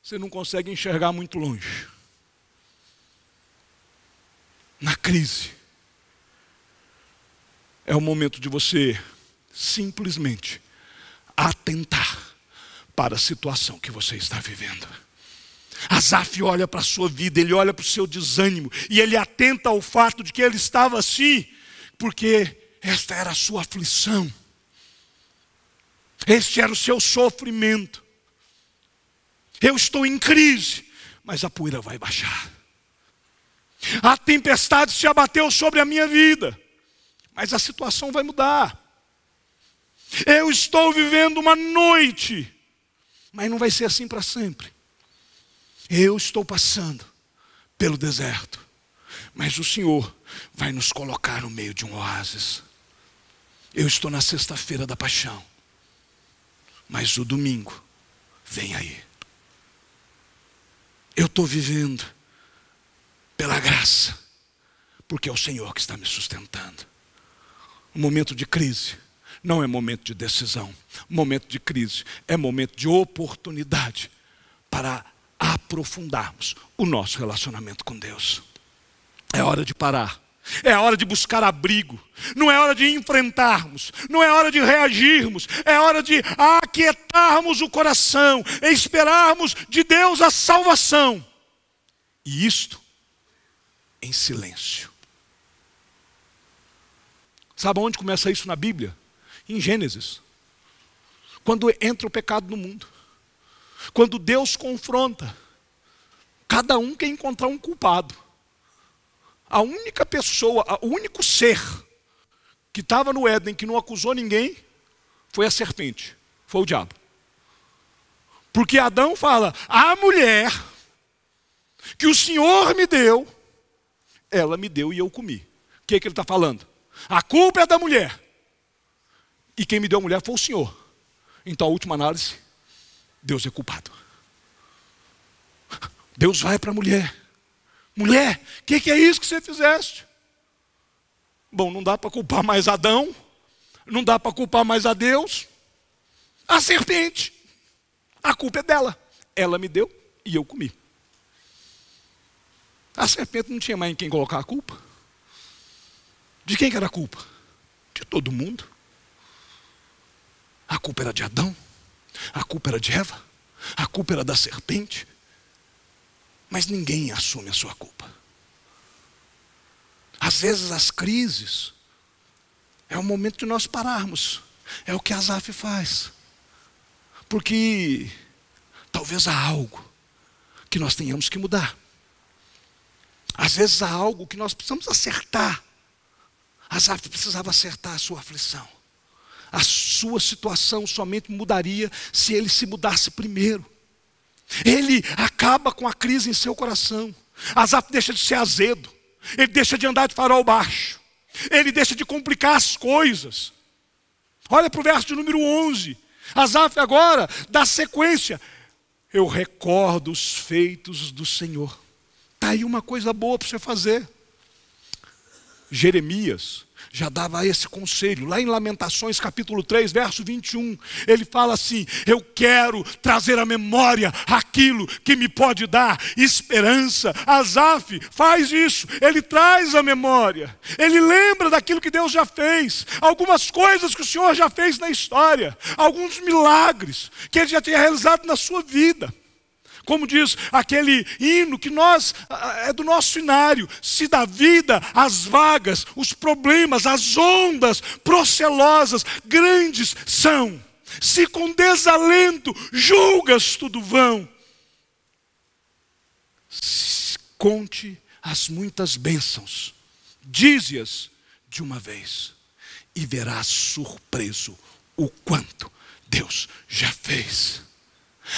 você não consegue enxergar muito longe. Na crise, é o momento de você simplesmente atentar para a situação que você está vivendo. Asaf olha para a sua vida, ele olha para o seu desânimo, e ele atenta ao fato de que ele estava assim, porque esta era a sua aflição. Este era o seu sofrimento. Eu estou em crise, mas a poeira vai baixar. A tempestade se abateu sobre a minha vida, mas a situação vai mudar. Eu estou vivendo uma noite, mas não vai ser assim para sempre. Eu estou passando pelo deserto, mas o Senhor vai nos colocar no meio de um oásis. Eu estou na sexta-feira da paixão, mas o domingo vem aí. Eu estou vivendo pela graça, porque é o Senhor que está me sustentando. Um momento de crise não é momento de decisão. Momento de crise é momento de oportunidade para aprofundarmos o nosso relacionamento com Deus. É hora de parar. É hora de buscar abrigo. Não é hora de enfrentarmos. Não é hora de reagirmos. É hora de aquietarmos o coração. E esperarmos de Deus a salvação. E isto em silêncio. Sabe onde começa isso na Bíblia? Em Gênesis. Quando entra o pecado no mundo. Quando Deus confronta. Cada um quer encontrar um culpado. A única pessoa, o único ser que estava no Éden, que não acusou ninguém, foi a serpente, foi o diabo. Porque Adão fala: a mulher que o Senhor me deu, ela me deu e eu comi. O que ele está falando? A culpa é da mulher. E quem me deu a mulher foi o Senhor. Então, a última análise, Deus é culpado. Deus vai para a mulher. Mulher, o que é isso que você fizeste? Bom, não dá para culpar mais Adão. Não dá para culpar mais a Deus. A serpente. A culpa é dela. Ela me deu e eu comi. A serpente não tinha mais em quem colocar a culpa. De quem que era a culpa? De todo mundo. A culpa era de Adão. A culpa era de Eva. A culpa era da serpente. Mas ninguém assume a sua culpa. Às vezes as crises é o momento de nós pararmos. É o que Asaf faz. Porque talvez há algo que nós tenhamos que mudar. Às vezes há algo que nós precisamos acertar. Asaf precisava acertar a sua aflição. A sua situação somente mudaria se ele se mudasse primeiro. Ele acaba com a crise em seu coração. Asaf deixa de ser azedo. Ele deixa de andar de farol baixo. Ele deixa de complicar as coisas. Olha para o verso de número 11. Asaf agora dá sequência. Eu recordo os feitos do Senhor. Está aí uma coisa boa para você fazer. Jeremias já dava esse conselho. Lá em Lamentações capítulo 3, verso 21, ele fala assim: eu quero trazer à memória aquilo que me pode dar esperança. Asaf faz isso, ele traz à memória, ele lembra daquilo que Deus já fez, algumas coisas que o Senhor já fez na história, alguns milagres que ele já tinha realizado na sua vida. Como diz aquele hino que é do nosso inário: se da vida as vagas, os problemas, as ondas procelosas, grandes são, se com desalento julgas tudo vão, conte as muitas bênçãos, dize-as de uma vez, e verás surpreso o quanto Deus já fez.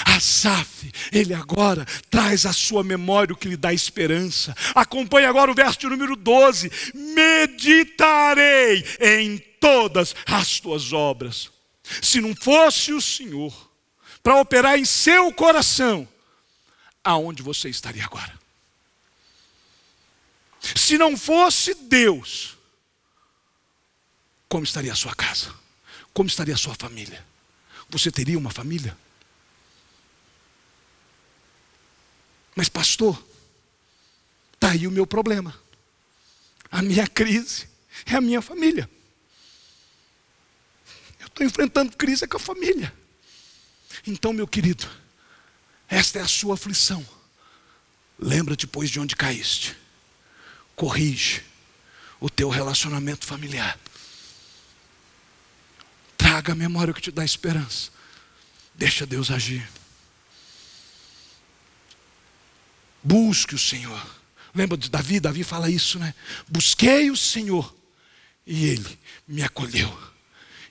Asaf, ele agora traz à sua memória o que lhe dá esperança. Acompanhe agora o verso de número 12: meditarei em todas as tuas obras. Se não fosse o Senhor para operar em seu coração, aonde você estaria agora? Se não fosse Deus, como estaria a sua casa? Como estaria a sua família? Você teria uma família? Mas pastor, está aí o meu problema. A minha crise é a minha família. Eu estou enfrentando crise com a família. Então, meu querido, esta é a sua aflição. Lembra-te, pois, de onde caíste. Corrige o teu relacionamento familiar. Traga a memória que te dá esperança. Deixa Deus agir. Busque o Senhor. Lembra de Davi? Davi fala isso, né? Busquei o Senhor e Ele me acolheu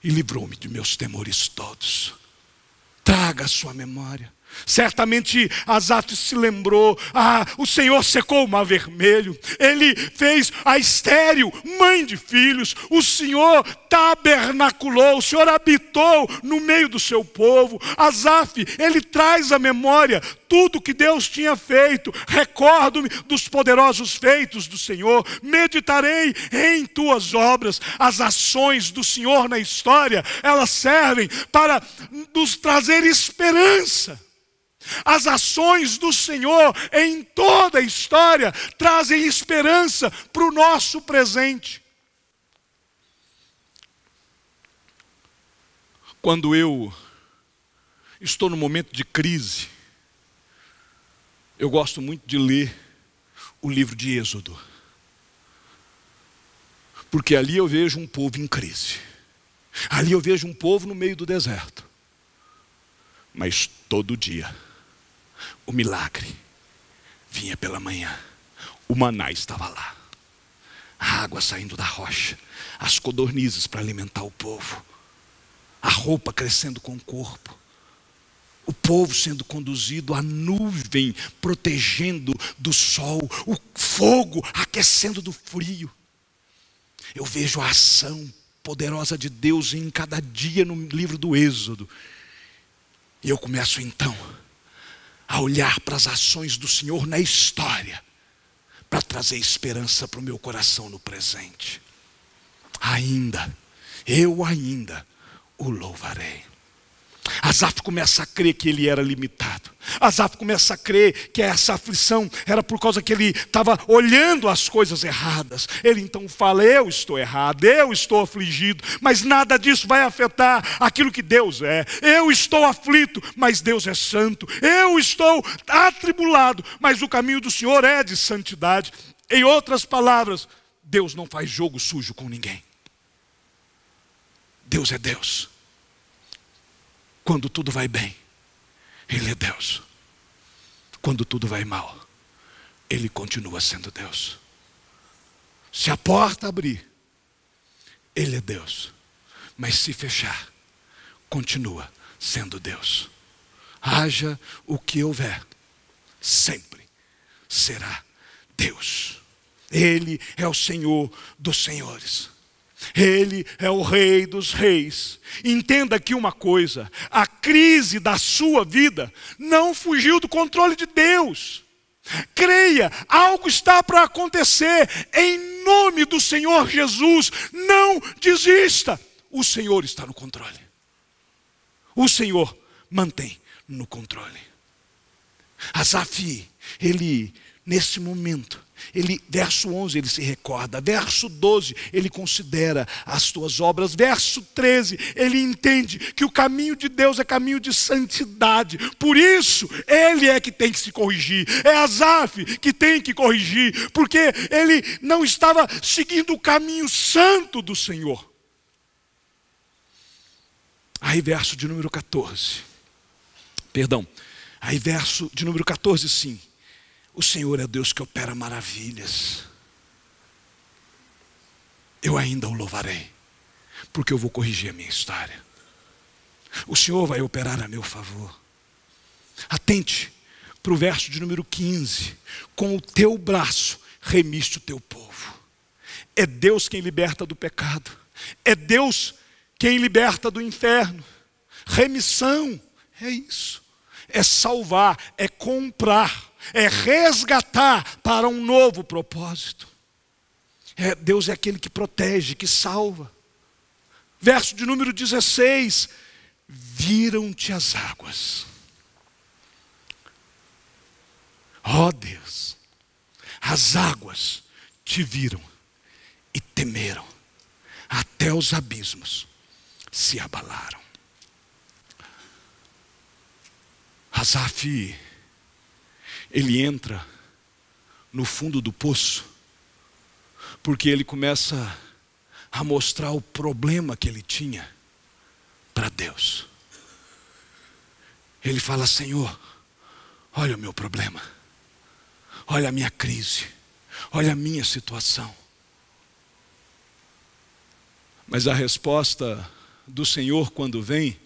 e livrou-me de meus temores todos. Traga a sua memória. Certamente Asaf se lembrou: o Senhor secou o mar vermelho, Ele fez a estéril mãe de filhos, o Senhor tabernaculou, o Senhor habitou no meio do seu povo. Asaf, ele traz à memória tudo que Deus tinha feito. Recordo-me dos poderosos feitos do Senhor, meditarei em tuas obras. As ações do Senhor na história, elas servem para nos trazer esperança. As ações do Senhor em toda a história trazem esperança para o nosso presente. Quando eu estou no momento de crise, eu gosto muito de ler o livro de Êxodo, porque ali eu vejo um povo em crise, ali eu vejo um povo no meio do deserto, mas todo dia o milagre vinha pela manhã. O maná estava lá, a água saindo da rocha, as codornizes para alimentar o povo, a roupa crescendo com o corpo, o povo sendo conduzido, a nuvem protegendo do sol, o fogo aquecendo do frio. Eu vejo a ação poderosa de Deus em cada dia no livro do Êxodo. E eu começo então a olhar para as ações do Senhor na história, para trazer esperança para o meu coração no presente. Eu ainda o louvarei. Asaf começa a crer que ele era limitado. Asaf começa a crer que essa aflição era por causa que ele estava olhando as coisas erradas. Ele então fala: eu estou errado, eu estou afligido, mas nada disso vai afetar aquilo que Deus é. Eu estou aflito, mas Deus é santo. Eu estou atribulado, mas o caminho do Senhor é de santidade. Em outras palavras, Deus não faz jogo sujo com ninguém. Deus é Deus. Quando tudo vai bem, Ele é Deus. Quando tudo vai mal, Ele continua sendo Deus. Se a porta abrir, Ele é Deus. Mas se fechar, continua sendo Deus. Haja o que houver, sempre será Deus. Ele é o Senhor dos senhores. Ele é o Rei dos Reis. Entenda aqui uma coisa: a crise da sua vida não fugiu do controle de Deus. Creia, algo está para acontecer. Em nome do Senhor Jesus, não desista. O Senhor está no controle. O Senhor mantém no controle. Asaf, ele, nesse momento, verso 11, ele se recorda. Verso 12, ele considera as tuas obras. Verso 13, ele entende que o caminho de Deus é caminho de santidade. Por isso, ele é que tem que se corrigir. É Asaf que tem que corrigir, porque ele não estava seguindo o caminho santo do Senhor. Aí verso de número 14. Aí verso de número 14, sim. O Senhor é Deus que opera maravilhas. Eu ainda o louvarei, porque eu vou corrigir a minha história. O Senhor vai operar a meu favor. Atente para o verso de número 15. Com o teu braço remiste o teu povo. É Deus quem liberta do pecado. É Deus quem liberta do inferno. Remissão é isso. É salvar, é comprar, é resgatar para um novo propósito. Deus é aquele que protege, que salva. Verso de número 16. Viram-te as águas. Ó Deus, as águas te viram e temeram. Até os abismos se abalaram. Asaf, ele entra no fundo do poço, porque ele começa a mostrar o problema que ele tinha para Deus. Ele fala: Senhor, olha o meu problema, olha a minha crise, olha a minha situação. Mas a resposta do Senhor, quando vem,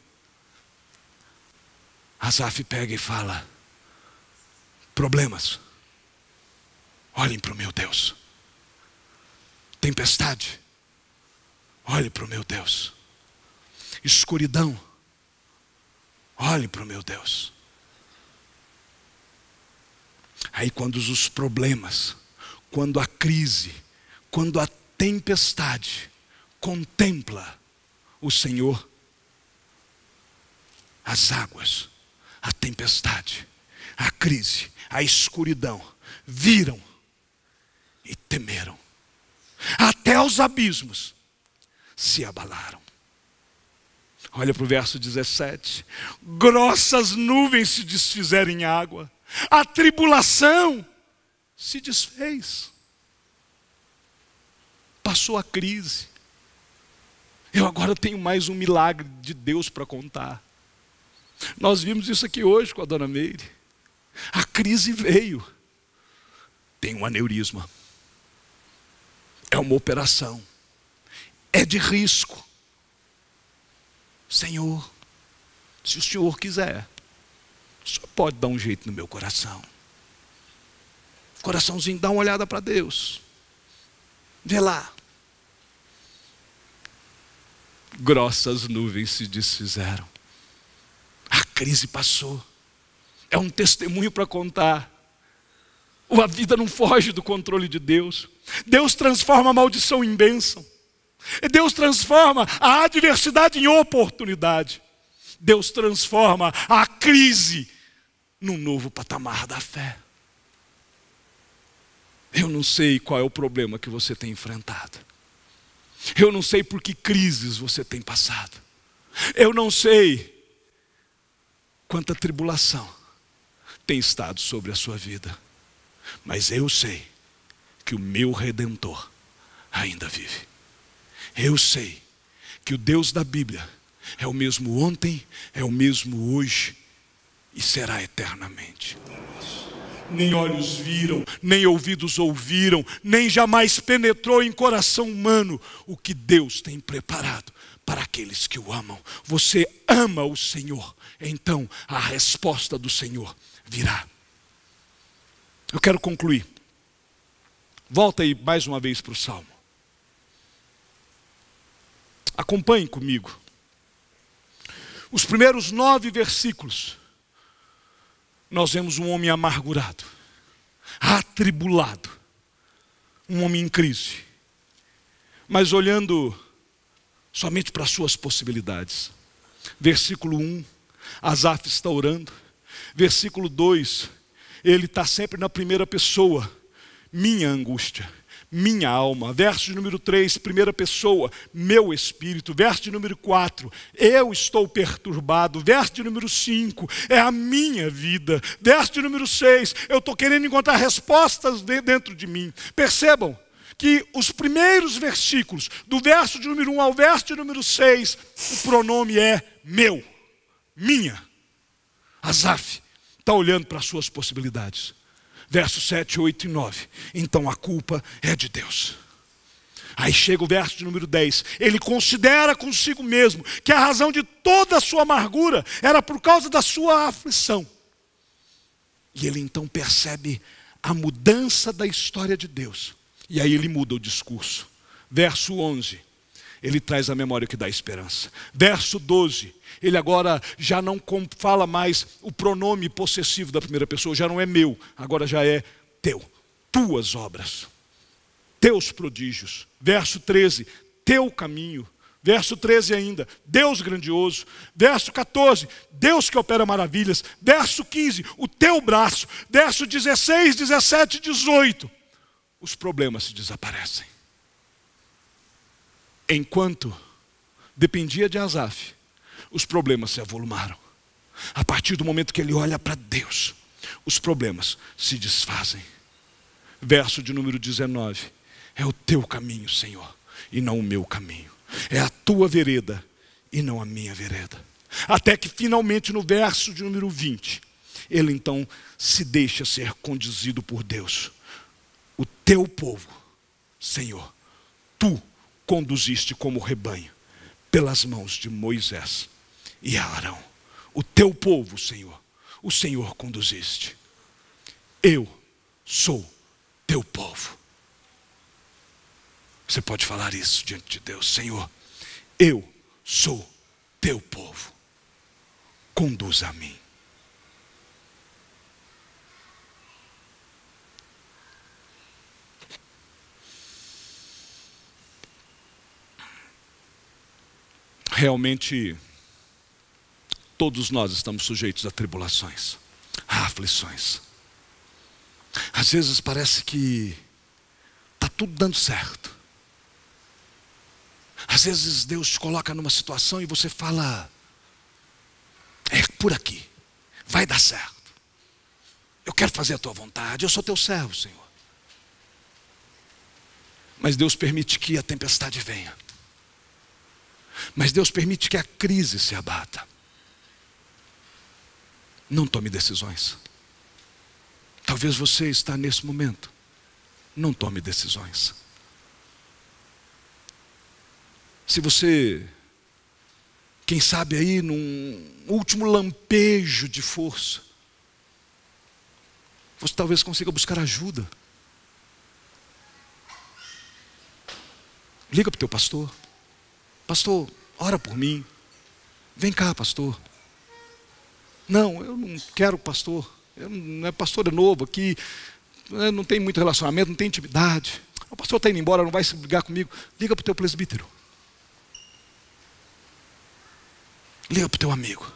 Asaf pega e fala: problemas, olhem para o meu Deus. Tempestade, olhe para o meu Deus. Escuridão, olhe para o meu Deus. Aí quando os problemas, quando a crise, quando a tempestade contempla o Senhor, as águas, a tempestade, a crise, a escuridão, viram e temeram. Até os abismos se abalaram. Olha para o verso 17. Grossas nuvens se desfizeram em água. A tribulação se desfez. Passou a crise. Eu agora tenho mais um milagre de Deus para contar. Nós vimos isso aqui hoje com a dona Meire. A crise veio. Tem um aneurisma. É uma operação. É de risco. Senhor, se o Senhor quiser, o Senhor pode dar um jeito no meu coração. Coraçãozinho, dá uma olhada para Deus. Vê lá. Grossas nuvens se desfizeram. A crise passou. É um testemunho para contar. A vida não foge do controle de Deus. Deus transforma a maldição em bênção. Deus transforma a adversidade em oportunidade. Deus transforma a crise num novo patamar da fé. Eu não sei qual é o problema que você tem enfrentado. Eu não sei por que crises você tem passado. Eu não sei quanta tribulação tem estado sobre a sua vida. Mas eu sei que o meu Redentor ainda vive. Eu sei que o Deus da Bíblia é o mesmo ontem, é o mesmo hoje e será eternamente. Nem olhos viram, nem ouvidos ouviram, nem jamais penetrou em coração humano o que Deus tem preparado para aqueles que o amam. Você ama o Senhor, então a resposta do Senhor virá. Eu quero concluir. Volta aí mais uma vez para o Salmo. Acompanhe comigo. Os primeiros 9 versículos, nós vemos um homem amargurado, atribulado, um homem em crise, mas olhando somente para as suas possibilidades. Versículo 1, Asaf está orando. Versículo 2, ele está sempre na primeira pessoa, minha angústia, minha alma. Verso de número 3, primeira pessoa, meu espírito. Verso de número 4, eu estou perturbado. Verso de número 5, é a minha vida. Verso de número 6, eu estou querendo encontrar respostas dentro de mim. Percebam que os primeiros versículos, do verso de número 1 ao verso de número 6, o pronome é meu, minha. Asaf está olhando para as suas possibilidades. Versos 7, 8 e 9. Então a culpa é de Deus. Aí chega o verso de número 10. Ele considera consigo mesmo que a razão de toda a sua amargura era por causa da sua aflição. E ele então percebe a mudança da história de Deus. E aí ele muda o discurso. Verso 11. Ele traz a memória que dá esperança. Verso 12, ele agora já não fala mais o pronome possessivo da primeira pessoa, já não é meu, agora já é teu, tuas obras, teus prodígios. Verso 13, teu caminho. Verso 13 ainda, Deus grandioso. Verso 14, Deus que opera maravilhas. Verso 15, o teu braço. Verso 16, 17 e 18, os problemas se desaparecem. Enquanto dependia de Asaf, os problemas se avolumaram. A partir do momento que ele olha para Deus, os problemas se desfazem. Verso de número 19, é o teu caminho, Senhor, e não o meu caminho. É a tua vereda e não a minha vereda. Até que finalmente no verso de número 20, ele então se deixa ser conduzido por Deus. O teu povo, Senhor, tu conduziste como rebanho pelas mãos de Moisés e Arão. O teu povo, Senhor, o Senhor conduziste. Eu sou teu povo. Você pode falar isso diante de Deus: Senhor, eu sou teu povo. Conduza a mim. Realmente, todos nós estamos sujeitos a tribulações, a aflições. Às vezes parece que está tudo dando certo. Às vezes Deus te coloca numa situação e você fala: é por aqui, vai dar certo. Eu quero fazer a tua vontade, eu sou teu servo, Senhor. Mas Deus permite que a tempestade venha. Mas Deus permite que a crise se abata. Não tome decisões. Talvez você está nesse momento. Não tome decisões. Se você, quem sabe aí, num último lampejo de força, você talvez consiga buscar ajuda. Liga para o teu pastor. Pastor, ora por mim. Vem cá, pastor. Não, eu não quero pastor. Pastor é novo aqui, não tem muito relacionamento, não tem intimidade. O pastor está indo embora, não vai se ligar comigo. Liga para o teu presbítero. Liga para o teu amigo.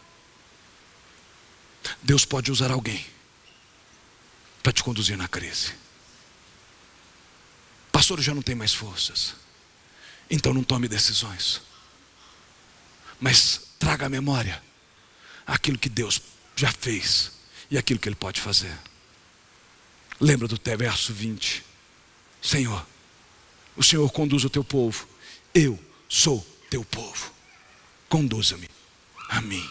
Deus pode usar alguém para te conduzir na crise. Pastor, eu já não tenho mais forças. Então não tome decisões. Mas traga à memória aquilo que Deus já fez e aquilo que Ele pode fazer. Lembra do verso 20. Senhor, o Senhor conduz o teu povo. Eu sou teu povo. Conduza-me a mim.